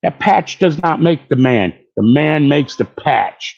That patch does not make the man. The man makes the patch.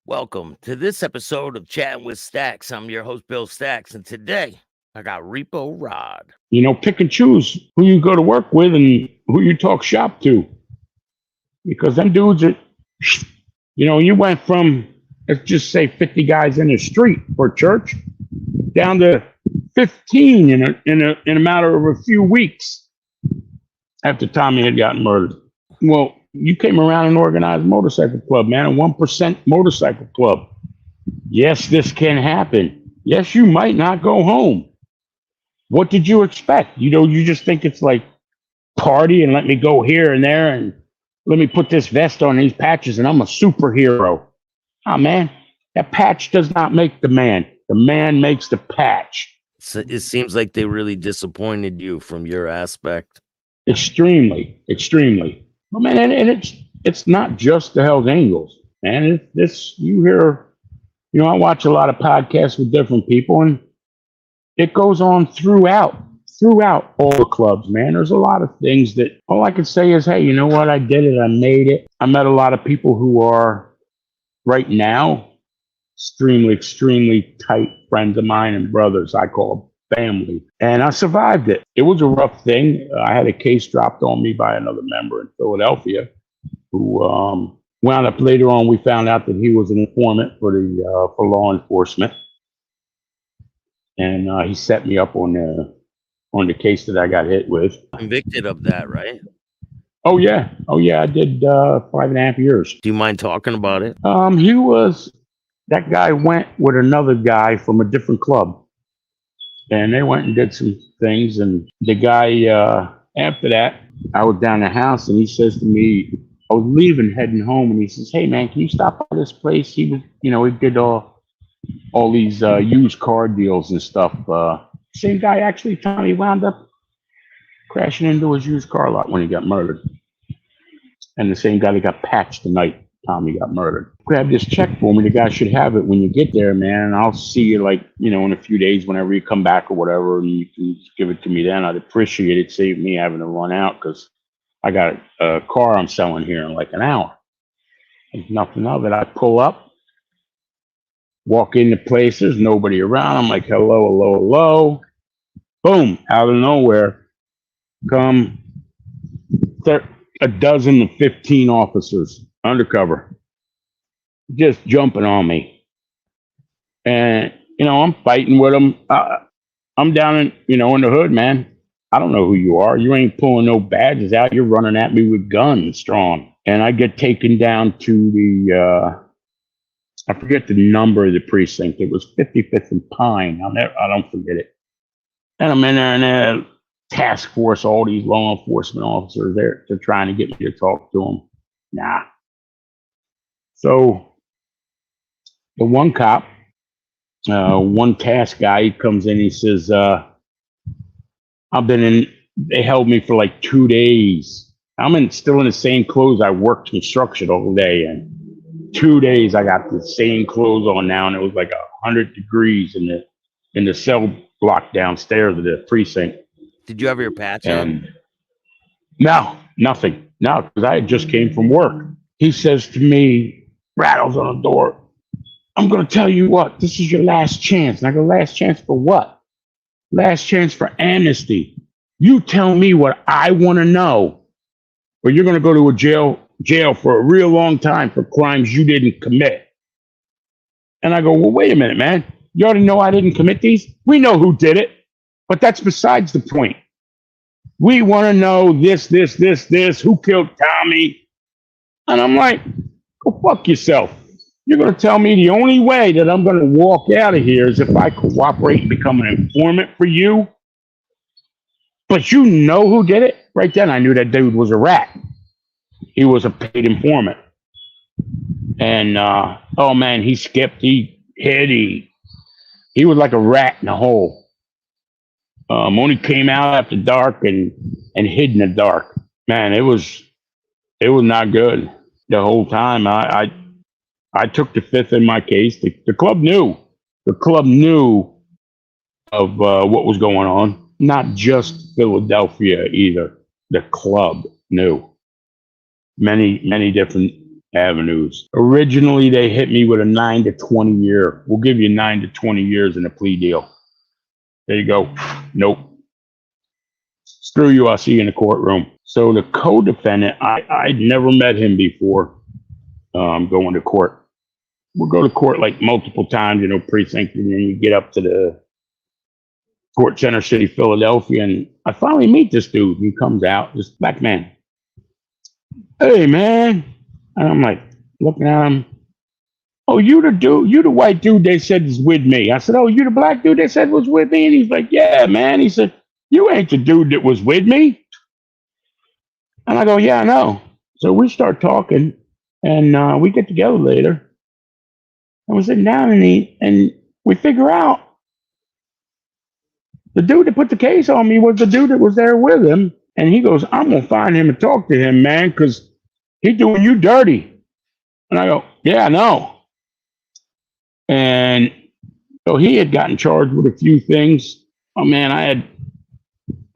Welcome to this episode of Chatting with Staxx. I'm your host, Bill Staxx, and today I got Repo Rod. You know, pick and choose who you go to work with and who you talk shop to. Because them dudes are, you know, you went from, let's just say 50 guys in the street for church down to 15 in a matter of a few weeks after Tommy had gotten murdered. Well, you came around an organized motorcycle club, man, a 1% motorcycle club. Yes, this can happen. Yes, you might not go home. What did you expect? You know, you just think it's like party and let me go here and there and let me put this vest on these patches and I'm a superhero. Oh, man, that patch does not make the man. The man makes the patch. So it seems like they really disappointed you from your aspect. Extremely. Well, man, and it's not just the Hells Angels, man. You hear, you know, I watch a lot of podcasts with different people, and it goes on throughout all the clubs, man. There's a lot of things that all I can say is, hey, you know what? I did it. I made it. I met a lot of people who are right now extremely tight friends of mine and brothers. I call them family, and I survived it. It was a rough thing. I had a case dropped on me by another member in Philadelphia who wound up later on. We found out that he was an informant for law enforcement, and he set me up on the case that I got hit with. Convicted of that, right? Oh yeah. I did 5.5 years. Do you mind talking about it? That guy went with another guy from a different club. And they went and did some things. And the guy, after that, I was down the house and he says to me, I was leaving, heading home. And he says, hey, man, can you stop by this place? He was, you know, he did all these used car deals and stuff. Same guy, actually, Tommy wound up crashing into his used car lot when he got murdered. And the same guy that got patched the night Tommy got murdered. Grab this check for me. The guy should have it when you get there, man. And I'll see you, like, you know, in a few days whenever you come back or whatever, and you can give it to me then. I'd appreciate it. Save me having to run out because I got a car I'm selling here in like an hour. There's nothing of it. I pull up, walk into places, nobody around. I'm like, hello. Boom, out of nowhere come a dozen to 15 officers undercover, just jumping on me. And, you know, I'm fighting with them. I'm down in the hood, man. I don't know who you are. You ain't pulling no badges out. You're running at me with guns drawn. And I get taken down to the, I forget the number of the precinct. It was 55th and Pine. I don't forget it. And I'm in there and a task force, all these law enforcement officers there. They're trying to get me to talk to them. Nah. So the one cop, one task guy, he comes in, he says, they held me for like 2 days. I'm still in the same clothes. I worked construction all day, and 2 days I got the same clothes on now, and it was like 100 degrees in the cell block downstairs of the precinct. Did you have your patch on? No, nothing. No, because I just came from work. He says to me, rattles on the door, I'm going to tell you what, this is your last chance. And I go, last chance for what? Last chance for amnesty. You tell me what I want to know, or you're going to go to a jail for a real long time for crimes you didn't commit. And I go, well, wait a minute, man. You already know I didn't commit these? We know who did it, but that's besides the point. We want to know this, who killed Tommy? And I'm like, go fuck yourself. You're going to tell me the only way that I'm going to walk out of here is if I cooperate and become an informant for you? But you know who did it? Right then, I knew that dude was a rat. He was a paid informant. And, oh man, he skipped, he hid, he was like a rat in a hole. Only came out after dark and hid in the dark. Man, it was not good the whole time. I took the fifth in my case. The club knew. The club knew of what was going on. Not just Philadelphia either. The club knew. Many different avenues. Originally, they hit me with a 9 to 20 year. We'll give you 9 to 20 years in a plea deal. There you go. Nope. Screw you. I'll see you in the courtroom. So the co-defendant, I'd never met him before going to court. We'll go to court like multiple times, precinct, and then you get up to the court, Center City, Philadelphia, and I finally meet this dude. He comes out, this black man. Hey, man. And I'm like, looking at him. Oh, you the white dude they said is with me. I said, oh, you the black dude they said was with me? And he's like, yeah, man. He said, you ain't the dude that was with me. And I go, yeah, I know. So we start talking, and we get together later. And we're sitting down, and we figure out the dude that put the case on me was the dude that was there with him. And he goes, I'm going to find him and talk to him, man, because he's doing you dirty. And I go, yeah, I know. And so he had gotten charged with a few things. Oh, man, I had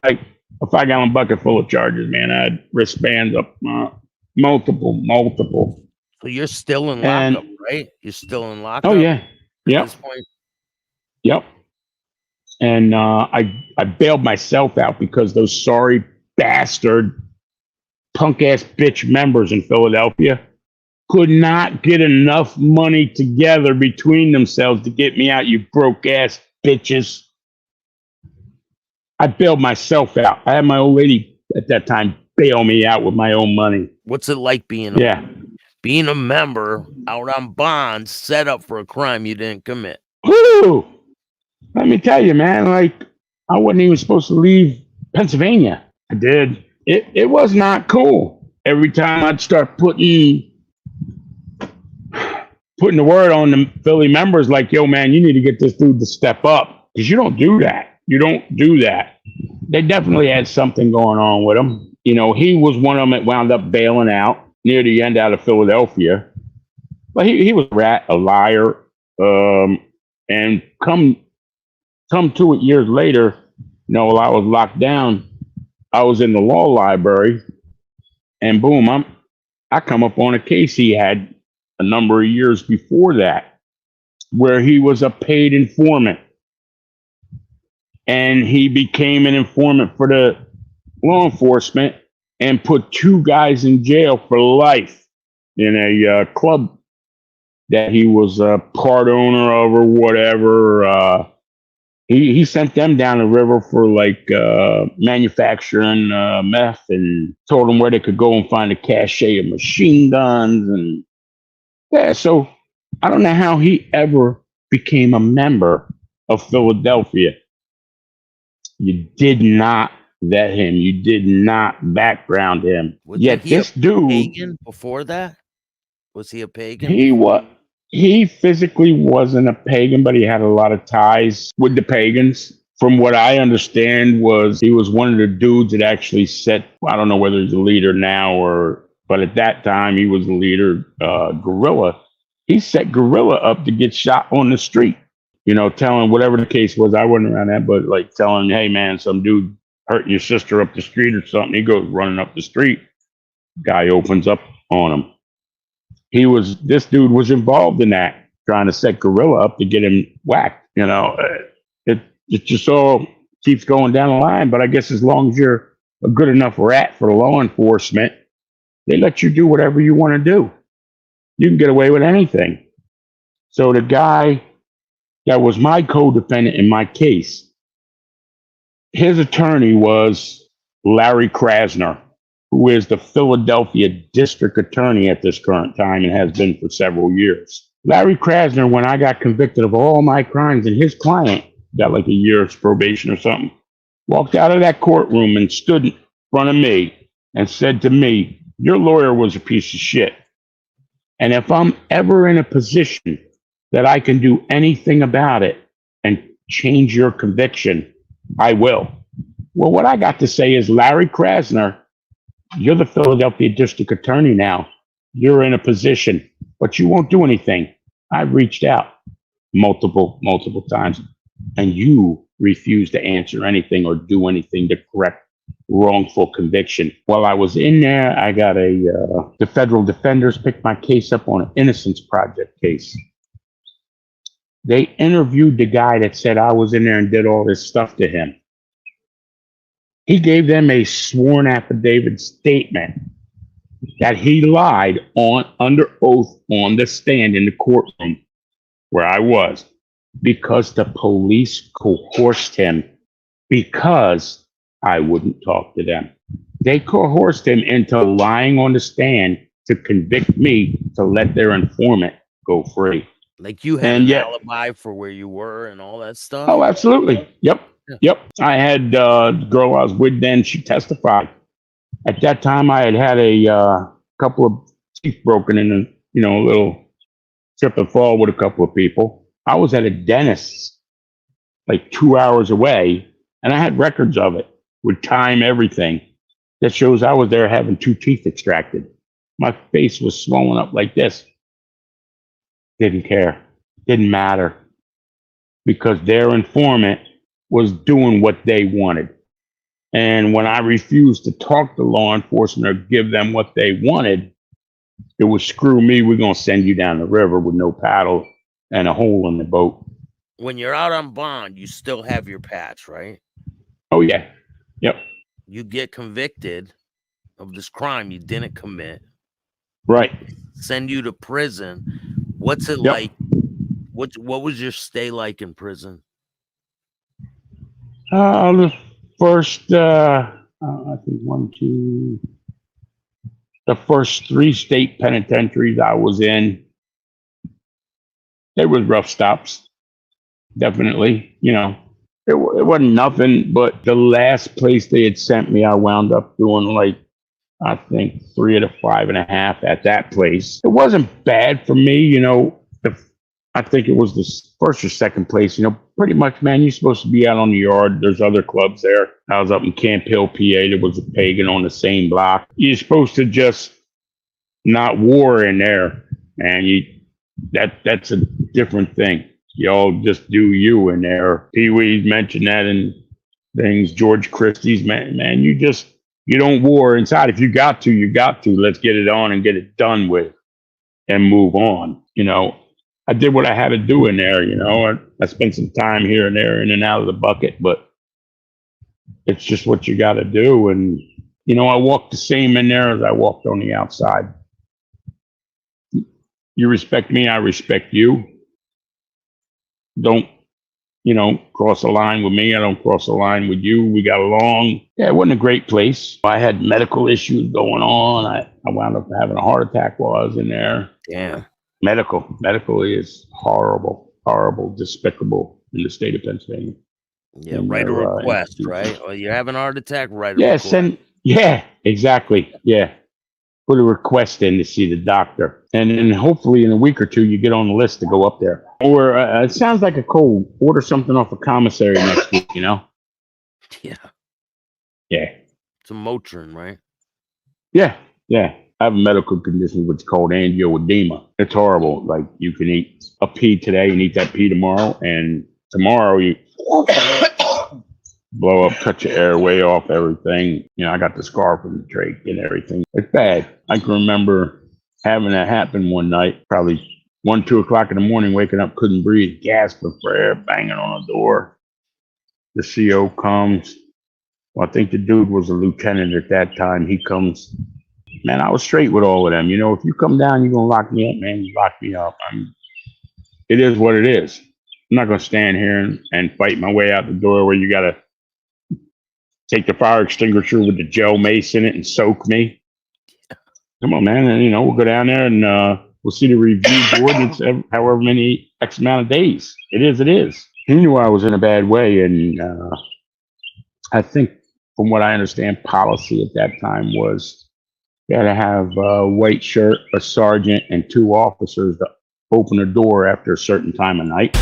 like a 5-gallon bucket full of charges, man. I had wristbands up, multiple. So you're still in lockup, right? You're still in lockup? Oh, yeah. Yep. At this point? Yep. And I bailed myself out because those sorry bastard punk-ass bitch members in Philadelphia could not get enough money together between themselves to get me out, you broke-ass bitches. I bailed myself out. I had my old lady at that time bail me out with my own money. What's it like being a member out on bond set up for a crime you didn't commit? Woo! Let me tell you, man, like, I wasn't even supposed to leave Pennsylvania. I did. It was not cool. Every time I'd start putting the word on the Philly members, like, yo, man, you need to get this dude to step up, because you don't do that. You don't do that. They definitely had something going on with him. He was one of them that wound up bailing out near the end out of Philadelphia. But he was a rat, a liar, and come to it years later, while I was locked down, I was in the law library, and boom, I come up on a case he had a number of years before that, where he was a paid informant. And he became an informant for the law enforcement and put 2 guys in jail for life in a club that he was a part owner of or whatever. He sent them down the river for like manufacturing meth, and told them where they could go and find a cache of machine guns. And yeah, so I don't know how he ever became a member of Philadelphia. You did not vet him. You did not background him. Yet this dude, pagan before that? Was he a pagan? He physically wasn't a pagan, but he had a lot of ties with the pagans. From what I understand, he was one of the dudes that actually set, I don't know whether he's a leader now but at that time he was the leader, Gorilla. He set Gorilla up to get shot on the street, telling whatever the case was. I wasn't around that, but like telling, hey man, some dude hurting your sister up the street or something. He goes running up the street. Guy opens up on him. This dude was involved in that, trying to set Gorilla up to get him whacked. It just all keeps going down the line. But I guess as long as you're a good enough rat for the law enforcement, they let you do whatever you want to do. You can get away with anything. So the guy that was my co-defendant in my case, his attorney was Larry Krasner, who is the Philadelphia district attorney at this current time and has been for several years. Larry Krasner, when I got convicted of all my crimes, and his client got like a year's probation or something, walked out of that courtroom and stood in front of me and said to me, your lawyer was a piece of shit. And if I'm ever in a position that I can do anything about it and change your conviction, I will. Well, what I got to say is, Larry Krasner, you're the Philadelphia District Attorney now. You're in a position, but you won't do anything. I've reached out multiple times, and you refuse to answer anything or do anything to correct wrongful conviction. While I was in there, I got the federal defenders picked my case up on an Innocence Project case. They interviewed the guy that said I was in there and did all this stuff to him. He gave them a sworn affidavit statement that he lied on under oath on the stand in the courtroom where I was, because the police coerced him because I wouldn't talk to them. They coerced him into lying on the stand to convict me to let their informant go free. Like you had an alibi for where you were and all that stuff? Oh, absolutely. Yep. I had the girl I was with then, she testified. At that time, I had a couple of teeth broken in a little trip and fall with a couple of people. I was at a dentist's like 2 hours away, and I had records of it with time, everything that shows I was there having 2 teeth extracted. My face was swollen up like this. Didn't care. Didn't matter, because their informant was doing what they wanted. And when I refused to talk to law enforcement or give them what they wanted, it was, screw me, we're going to send you down the river with no paddle and a hole in the boat. When you're out on bond, you still have your patch, right? Oh, yeah. Yep. You get convicted of this crime you didn't commit. Right. Send you to prison. What's it like? What was your stay like in prison? The first, I think the first 3 state penitentiaries I was in, they were rough stops. Definitely, it wasn't nothing, but the last place they had sent me, I wound up doing like, I think 3 out of 5.5 at that place. It wasn't bad for me, I think it was the first or second place. Pretty much, man, you're supposed to be out on the yard. There's other clubs there. I was up in Camp Hill, PA. There was a Pagan on the same block. You're supposed to just not war in there, and that's a different thing. Y'all just do you in there. Pee Wee's mentioned that in things. George Christie's, man, you don't war inside. If you got to, you got to. Let's get it on and get it done with and move on. I did what I had to do in there, I spent some time here and there, in and out of the bucket, but it's just what you got to do. And, I walked the same in there as I walked on the outside. You respect me, I respect you. Don't, cross a line with me. I don't cross a line with you. We got along. Yeah, it wasn't a great place. I had medical issues going on. I wound up having a heart attack while I was in there. Yeah. Medical is horrible, despicable in the state of Pennsylvania. Yeah, write a request, right? Or you're having a heart attack, write a request. Yeah, exactly. Yeah. Put a request in to see the doctor. And then hopefully in a week or 2, you get on the list to go up there. Or it sounds like a cold. Order something off a commissary next week, Yeah. Yeah. It's a Motrin, right? Yeah. I have a medical condition which is called angioedema. It's horrible. Like, you can eat a pea today and eat that pea tomorrow, and tomorrow you blow up, cut your airway off, everything. I got the scar from the trach and everything. It's bad. I can remember having that happen one night, probably 1, 2 o'clock in the morning, waking up, couldn't breathe, gasping for air, banging on the door. The CO comes. Well, I think the dude was a lieutenant at that time. He comes. Man, I was straight with all of them. If you come down, you're going to lock me up, man. You lock me up. It is what it is. I'm not going to stand here and fight my way out the door where you got to take the fire extinguisher with the gel mace in it and soak me. Come on, man. And, we'll go down there and we'll see the review board. It's however many X amount of days. It is. He knew I was in a bad way. And I think, from what I understand, policy at that time was, you got to have a white shirt, a sergeant, and 2 officers to open a door after a certain time of night.